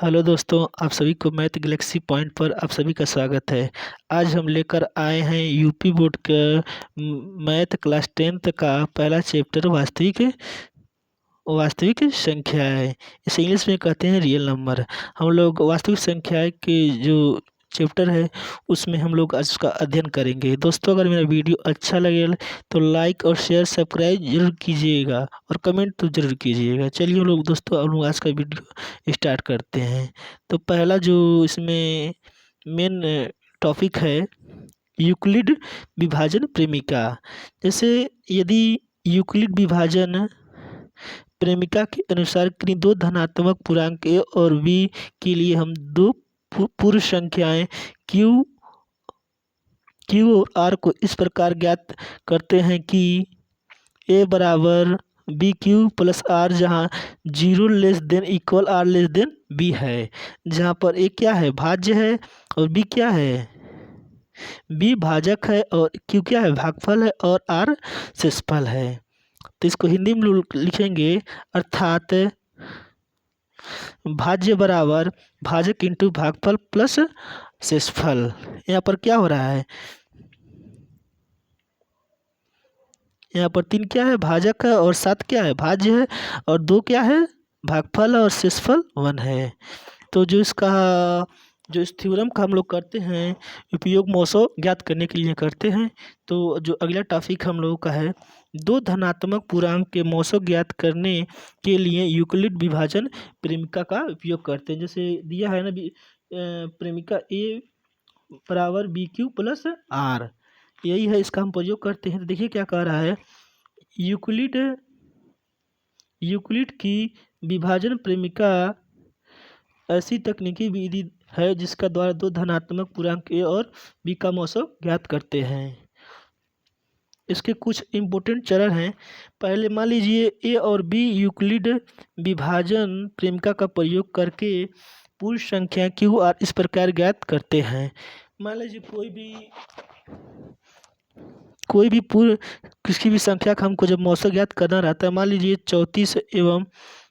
Hello दोस्तों, आप सभी को मैथ गैलेक्सी पॉइंट पर आप सभी का स्वागत है। आज हम लेकर आए हैं यूपी बोर्ड का मैथ क्लास 10th का पहला चैप्टर वास्तविक वास्तविक संख्याएं। इसे इंग्लिश में कहते हैं रियल नंबर। हम लोग वास्तविक संख्याएं के जो चैप्टर है उसमें हम लोग आज उसका अध्ययन करेंगे। दोस्तों, अगर मेरा वीडियो अच्छा लगे तो लाइक और शेयर सब्सक्राइब जरूर कीजिएगा और कमेंट तो जरूर कीजिएगा। चलिए हम लोग दोस्तों, हम लोग आज का वीडियो स्टार्ट करते हैं। तो पहला जो इसमें मेन टॉपिक है, यूक्लिड विभाजन प्रेमिका। जैसे यदि यूक्लिड विभाजन प्रेमिका के अनुसार किन्हीं दो धनात्मक पूर्णांक ए और बी के लिए हम दो पूर्व संख्याएं क्यू और आर को इस प्रकार ज्ञात करते हैं कि ए बराबर बी क्यू प्लस आर, जहाँ 0 <= आर बी है। जहाँ पर ए क्या है, भाज्य है, और बी क्या है, बी भाजक है, और क्यू क्या है, भागफल है, और आर शेषफल है। तो इसको हिंदी में लिखेंगे, अर्थात भाज्य बराबर भाजक इंटू भागफल प्लस शेषफल। यहाँ पर क्या हो रहा है, यहाँ पर 3 क्या है, भाजक है, और 7 क्या है, भाज्य है, और 2 क्या है, भागफल, और शेषफल 1 है। तो जो इस थ्योरम का हम लोग करते हैं उपयोग मौसो ज्ञात करने के लिए करते हैं। तो जो अगला टॉपिक हम लोगों का है, दो धनात्मक पूर्णांक के मौसो ज्ञात करने के लिए यूक्लिड विभाजन प्रेमिका का उपयोग करते हैं। जैसे दिया है ना, प्रेमिका ए बराबर बी क्यू प्लस आर, यही है, इसका हम प्रयोग करते हैं। तो देखिए क्या कह रहा है, यूक्लिड की विभाजन प्रेमिका ऐसी तकनीकी विधि है जिसका द्वारा दो धनात्मक पूर्णांक ए और बी का मौसो ज्ञात करते हैं। इसके कुछ इम्पोर्टेंट चरण हैं। पहले मान लीजिए ए और बी यूक्लिड विभाजन प्रेमिका का प्रयोग करके पूर्ण संख्या क्यू आर इस प्रकार ज्ञात करते हैं। मान लीजिए कोई भी पूर्ण किसी भी संख्या का हमको जब मौसो ज्ञात करना रहता है, मान लीजिए 34 एवं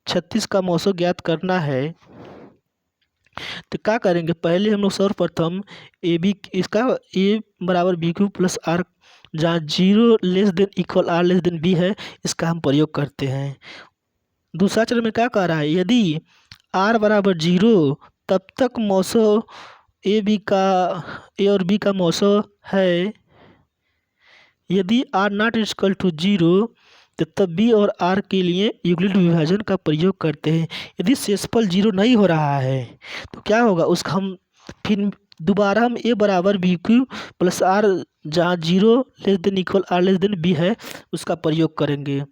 36 का मौसो ज्ञात करना है, तो क्या करेंगे, पहले हम लोग सर्वप्रथम ए बी इसका ए बराबर बी क्यू प्लस आर, जहाँ 0 <= आर बी है, इसका हम प्रयोग करते हैं। दूसरा चरण में क्या कह रहा है, यदि आर बराबर 0 तब तक मौसो ए और बी का मौसो है। यदि आर नॉट इक्वल टू 0 तो तब बी और आर के लिए यूक्लिड विभाजन का प्रयोग करते हैं। यदि शेषफल 0 नहीं हो रहा है तो क्या होगा, उसका हम फिर दोबारा हम ए बराबर बी क्यू प्लस आर, जहाँ 0 <= आर बी है, उसका प्रयोग करेंगे।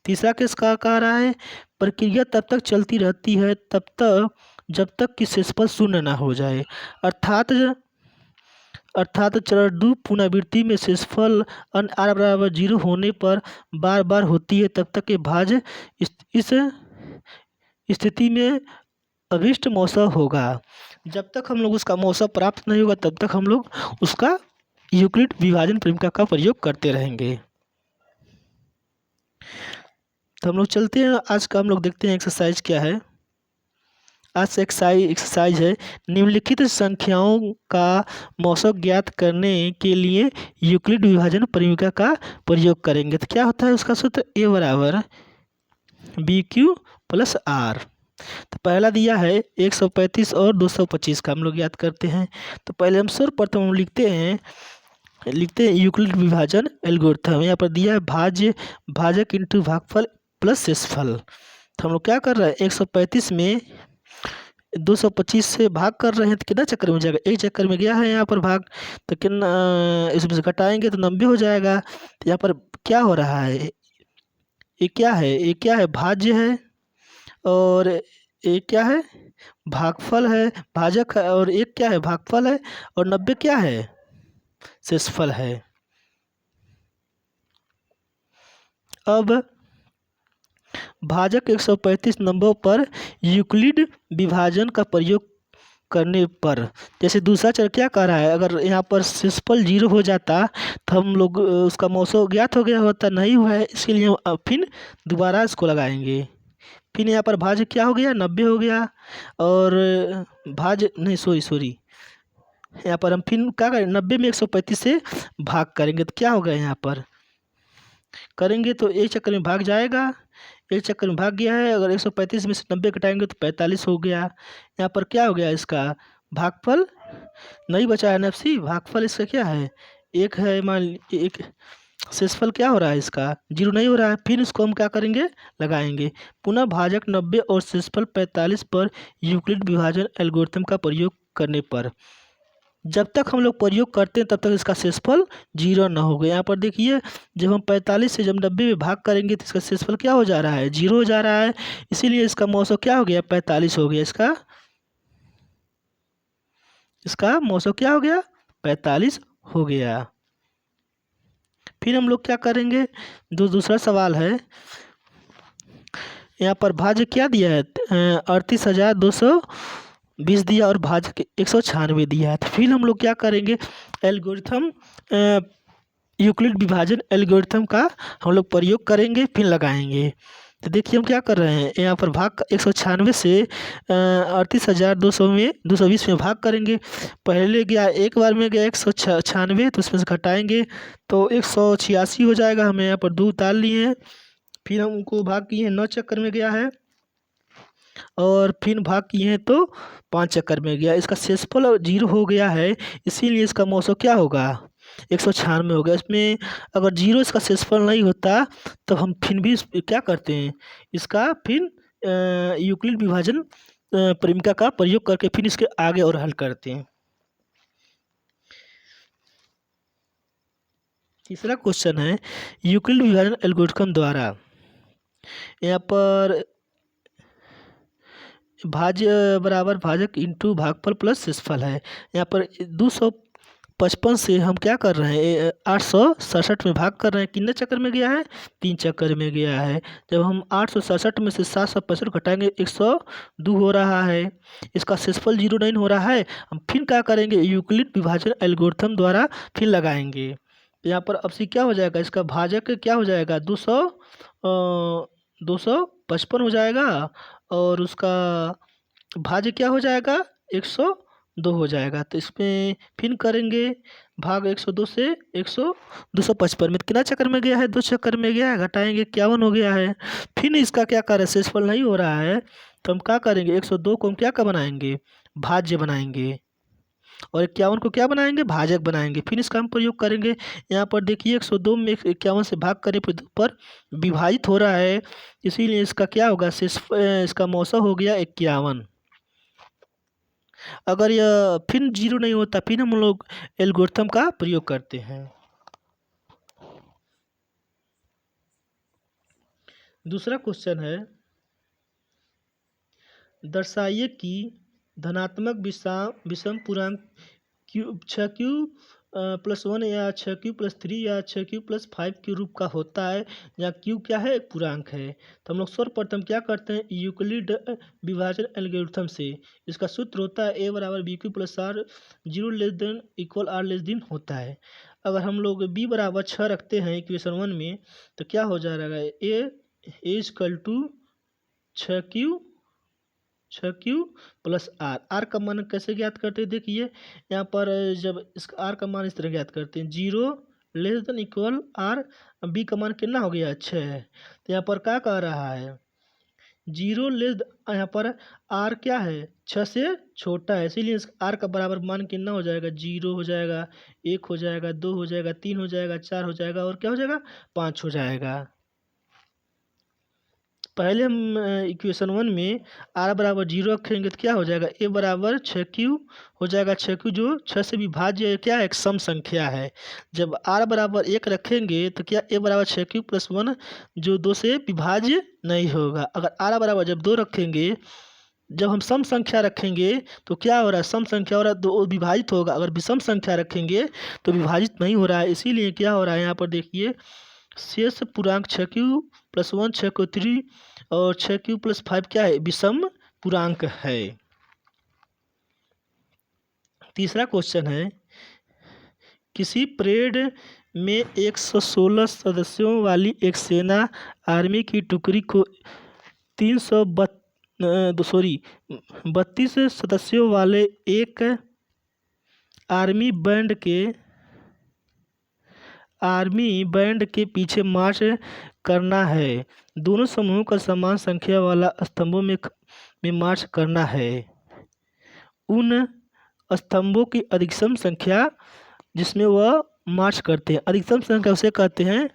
तीसरा केस का कह रहा है, प्रक्रिया तब तक चलती रहती है जब तक कि शेषफल 0 ना हो जाए, अर्थात चरण 2 पुनरावृत्ति में शेषफल आर बराबर 0 होने पर बार बार होती है, तब तक ये भाज्य इस स्थिति में अभिष्ट मौसो होगा। जब तक हम लोग उसका मौसो प्राप्त नहीं होगा तब तक हम लोग उसका यूक्लिड विभाजन प्रेमिका का प्रयोग करते रहेंगे। तो हम लोग चलते हैं, आज का हम लोग देखते हैं एक्सरसाइज क्या है। आज से एक्सरसाइज है, निम्नलिखित संख्याओं का मौसो ज्ञात करने के लिए यूक्लिड विभाजन प्रेमिका का प्रयोग करेंगे। तो क्या होता है उसका सूत्र, ए बराबर बी क्यू प्लस आर। तो पहला दिया है 135 और 225 का हम लोग याद करते हैं। तो पहले हम सर्वप्रथम हम लिखते हैं यूक्लिड विभाजन एल्गोरिथम। यहाँ पर दिया है भाजक इंटू भागफल प्लस शेषफल। तो हम लोग क्या कर रहे हैं, 135 में 225 से भाग कर रहे हैं, तो कितना चक्कर में जाएगा, एक चक्कर में गया है यहाँ पर भाग, तो कितना इसमें से घटाएंगे तो 90 हो जाएगा। तो यहाँ पर क्या हो रहा है, ये क्या है, भाज्य है, और एक क्या है, भागफल है, भाजक है, और एक क्या है, भागफल है, और 90 क्या है, शेषफल है। अब भाजक 135 नंबर पर यूक्लिड विभाजन का प्रयोग करने पर, जैसे दूसरा चरण क्या कह रहा है, अगर यहाँ पर शेषफल 0 हो जाता तो हम लोग उसका मौसो ज्ञात हो गया होता, नहीं हुआ है, इसके लिए हम फिर दोबारा इसको लगाएंगे। फिर यहाँ पर भाज्य क्या हो गया, 90 हो गया। और भाज्य नहीं, सॉरी, यहाँ पर हम फिर क्या करें, 90 में 135 से भाग करेंगे तो क्या होगा, यहाँ पर करेंगे तो एक चक्कर में भाग जाएगा, एक चक्कर में भाग गया है। अगर 135 में से 90 घटाएंगे तो 45 हो गया। यहाँ पर क्या हो गया, इसका भागफल नहीं बचा है नफसी, भागफल इसका क्या है, एक है, मान एक। शेषफल क्या हो रहा है इसका, 0 नहीं हो रहा है। फिर इसको हम क्या करेंगे, लगाएंगे। पुनः भाजक 90 और शेषफल 45 पर यूक्लिड विभाजन एल्गोरिथम का प्रयोग करने पर, जब तक हम लोग प्रयोग करते हैं तब तक इसका शेषफल 0 ना हो गया। यहाँ पर देखिए, जब हम 45 से जब 90 में भाग करेंगे तो इसका शेषफल क्या हो जा रहा है, 0 हो जा रहा है। इसीलिए इसका मौसम क्या हो गया, 45 हो गया। इसका मौसम क्या हो गया, 45 हो गया। फिर हम लोग क्या करेंगे, दूसरा सवाल है। यहाँ पर भाज्य क्या दिया है, 38,220 दिया और भाज्य 196 दिया है। तो फिर हम लोग क्या करेंगे, एल्गोरिथम यूक्लिड विभाजन एल्गोरिथम का हम लोग प्रयोग करेंगे, फिर लगाएंगे। तो देखिए हम क्या कर रहे हैं, यहाँ पर भाग 196 से 38,200 में 220 में भाग करेंगे। पहले गया, एक बार में गया 196, तो उसमें से घटाएंगे तो 186 हो जाएगा। हमें यहाँ पर 2 उतार लिए हैं। फिर हमको भाग किए हैं 9 चक्कर में गया है, और फिर भाग किए हैं तो 5 चक्कर में गया। इसका शेषफल 0 हो गया है, इसीलिए इसका मौसम क्या होगा, 196 हो गया। इसमें अगर 0 इसका शेषफल नहीं होता तो हम फिर भी क्या करते हैं, इसका फिर यूक्लिड विभाजन परिमिका का प्रयोग करके फिर इसके आगे और हल करते हैं। तीसरा क्वेश्चन है, यूक्लिड विभाजन एल्गोरिथम द्वारा, यहाँ पर भाज्य बराबर भाजक इंटू भागफल प्लस शेषफल है। यहाँ पर 255 से हम क्या कर रहे हैं, 867 में भाग कर रहे हैं। कितने चक्कर में गया है, 3 चक्कर में गया है। जब हम 867 में से 765 घटाएंगे 102 हो रहा है। इसका शेषफल 0 नहीं हो रहा है। हम फिर क्या करेंगे, यूक्लिड विभाजन एल्गोरिथम द्वारा फिर लगाएंगे। यहाँ पर अब से क्या हो जाएगा, इसका भाजक क्या हो जाएगा, 255 हो जाएगा, और उसका भाज्य क्या हो जाएगा, 102 हो जाएगा। तो इसमें फिर करेंगे भाग 102 से 255 में कितना चक्कर में गया है, 2 चक्कर में गया है, घटाएंगे 51 हो गया है। फिर इसका क्या कर रहे हैं, शेषफल नहीं हो रहा है, तो हम क्या करेंगे, 102 को हम क्या का बनाएंगे, भाज्य बनाएंगे, और 51 को क्या बनाएंगे, भाजक बनाएंगे। फिर इसका हम प्रयोग करेंगे। यहाँ पर देखिए 102 में 51 से भाग करे पर विभाजित हो रहा है, इसीलिए इसका क्या होगा, इसका मौसम हो गया 51। अगर यह फिर 0 नहीं होता, फिर हम लोग एल्गोरिथम का प्रयोग करते हैं। दूसरा क्वेश्चन है, दर्शाइए कि धनात्मक विषम पूर्णांक 6q+1 या 6q+3 या 6q+5 के रूप का होता है, या q क्या है, पूर्णांक है। तो हम लोग सर्वप्रथम क्या करते हैं, यूक्लिड विभाजन एल्गोरिथम से इसका सूत्र होता है a बराबर bq+r, 0 less than equal r less than होता है। अगर हम लोग b बराबर 6 रखते हैं इक्वेशन 1 में, तो क्या हो जा रहा है, a equal to 6q+r। Are का मान कैसे ज्ञात करते हैं, देखिए यहाँ पर जब इसका आर का मान इस तरह ज्ञात करते हैं, 0 less than equal r, b का मान कितना हो गया, 6 है। तो यहाँ पर क्या कह रहा है, 0 लेस, यहाँ पर आर क्या है, 6 से छोटा है, इसीलिए इस आर का बराबर मान कितना हो जाएगा, 0 हो जाएगा, 1 हो जाएगा, 2 हो जाएगा, 3 हो जाएगा, 4 हो जाएगा, और क्या हो जाएगा, 5 हो जाएगा। पहले हम इक्वेशन 1 में r बराबर 0 रखेंगे तो क्या हो जाएगा, a बराबर 6q हो जाएगा। 6q जो 6 से विभाज्य क्या है, एक सम संख्या है। जब r बराबर 1 रखेंगे तो क्या a बराबर 6q+1 जो 2 से विभाज्य नहीं होगा। अगर r बराबर जब 2 रखेंगे, जब हम सम संख्या रखेंगे तो क्या हो रहा है, सम संख्या हो रहा है, 2 विभाजित होगा। अगर विषम संख्या रखेंगे तो विभाजित नहीं हो रहा है, इसीलिए क्या हो रहा है, यहाँ पर देखिए शेष पूर्णांक 6q+1 6q3 और 6q+5 क्या है, विषम पूर्णांक है। तीसरा क्वेश्चन है, किसी परेड में 116 सदस्यों वाली एक सेना आर्मी की टुकड़ी को 32 सदस्यों वाले एक आर्मी बैंड के पीछे मार्च करना है। दोनों समूहों का समान संख्या वाला स्तंभों में मार्च करना है। उन स्तंभों की अधिकतम संख्या जिसमें वह मार्च करते हैं। अधिकतम संख्या उसे कहते हैं,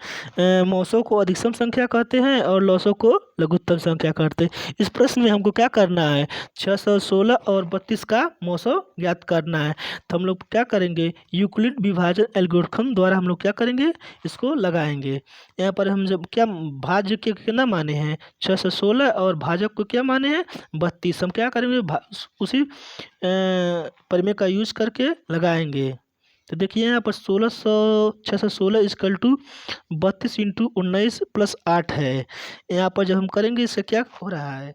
मौसों को अधिकतम संख्या कहते हैं और लौसों को लघुत्तम संख्या कहते हैं। इस प्रश्न में हमको क्या करना है, 616 और 32 का मौसों ज्ञात करना है। तो हम लोग क्या करेंगे, यूक्लिड विभाजन एल्गोरिथम द्वारा हम लोग क्या करेंगे, इसको लगाएंगे। यहाँ पर हम जब क्या भाज्य के कितना माने हैं 616 और भाजक को क्या माने हैं 32, हम क्या करेंगे उसी परिमेय का यूज करके लगाएंगे। तो देखिए यहाँ पर 616 इक्वल टू 32 इंटू 19 प्लस 8 है। यहाँ पर जब हम करेंगे इससे क्या हो रहा है,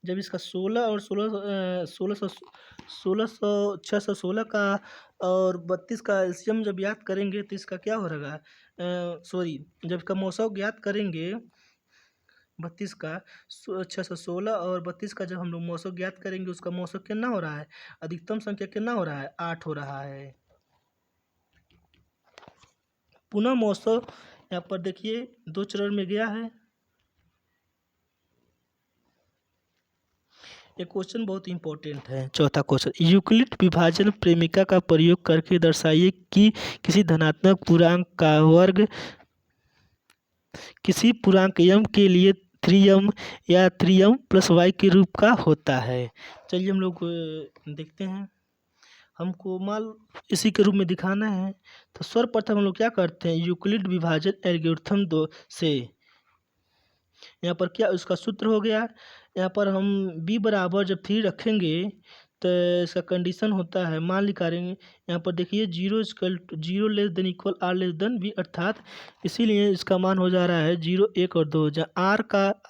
जब इसका 16 और 616 का और 32 का एलसीएम जब याद करेंगे तो इसका क्या हो रहा है, जब इसका मौसम ज्ञात करेंगे 32 का 616 और 32 का जब हम लोग मौसम ज्ञात करेंगे उसका मौसम कितना हो रहा है, अधिकतम संख्या कितना हो रहा है 8 हो रहा है। पुनः मौसम यहाँ पर देखिए 2 चरण में गया है। ये क्वेश्चन बहुत इंपॉर्टेंट है। चौथा क्वेश्चन, यूक्लिड विभाजन प्रेमिका का प्रयोग करके दर्शाइए कि किसी धनात्मक पूर्णांक का वर्ग किसी पूर्णांक m के लिए 3m या 3m प्लस y के रूप का होता है। चलिए हम लोग देखते हैं, हमको मान इसी के रूप में दिखाना है। तो सर्वप्रथम हम लोग क्या करते हैं, यूक्लिड विभाजन एल्गोरिथम से यहाँ पर क्या उसका सूत्र हो गया, यहाँ पर हम b बराबर जब 3 रखेंगे तो इसका कंडीशन होता है, मान निकालेंगे। यहाँ पर देखिए 0 less than equal r less than b, अर्थात इसीलिए इसका मान हो जा रहा है 0, 1 और 2। जहाँ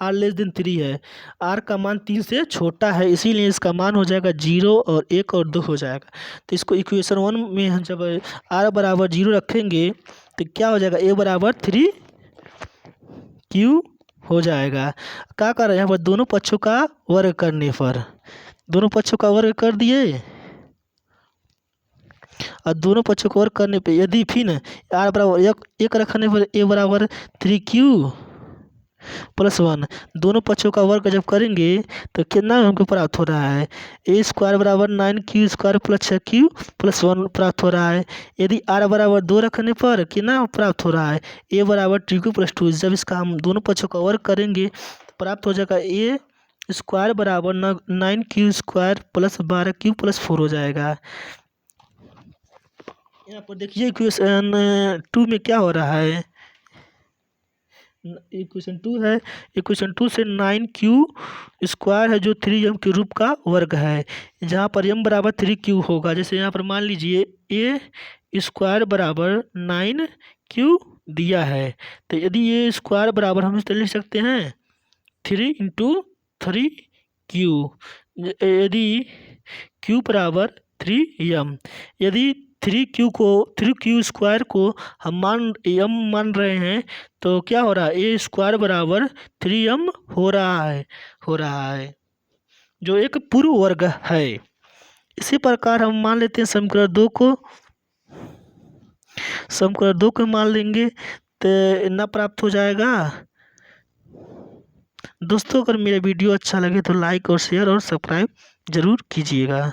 r लेस देन 3 है, r का मान 3 से छोटा है, इसीलिए इसका मान हो जाएगा 0 और 1 और 2 हो जाएगा। तो इसको इक्वेशन 1 में हम जब r बराबर 0 रखेंगे तो क्या हो जाएगा, a बराबर 3q हो जाएगा। क्या कर रहे हैं यहाँ पर, दोनों पक्षों का वर्ग करने पर, दोनों पक्षों का वर्ग कर दिए और दोनों पक्षों का वर्ग करने पे यदि फिर r बराबर 1 रखने पर a बराबर 3q प्लस 1, दोनों पक्षों का वर्ग जब करेंगे तो कितना हमको प्राप्त हो रहा है, a स्क्वायर बराबर 9q square plus 6q plus 1 प्राप्त हो रहा है। यदि r बराबर 2 रखने पर कितना प्राप्त हो रहा है, a बराबर 3q प्लस 2। जब इसका हम दोनों पक्षों का वर्ग करेंगे तो प्राप्त हो जाएगा a स्क्वायर बराबर 9q square plus 12q plus 4 हो जाएगा। यहाँ पर देखिए इक्वेशन 2 में क्या हो रहा है, इक्वेशन 2 है, इक्वेशन 2 से 9q स्क्वायर है जो 3m के रूप का वर्ग है, जहाँ पर m बराबर 3q होगा। जैसे यहाँ पर मान लीजिए a स्क्वायर बराबर 9q दिया है, तो यदि ये स्क्वायर बराबर हम इस लिख सकते हैं 3 इंटू 3q, यदि q बराबर 3m, यदि 3q स्क्वायर को हम मान रहे हैं तो क्या हो रहा है, a स्क्वायर बराबर 3m हो रहा है जो एक पूर्ण वर्ग है। इसी प्रकार हम मान लेते हैं समीकरण 2 को मान लेंगे तो इतना प्राप्त हो जाएगा। दोस्तों अगर मेरा वीडियो अच्छा लगे तो लाइक और शेयर और सब्सक्राइब जरूर कीजिएगा।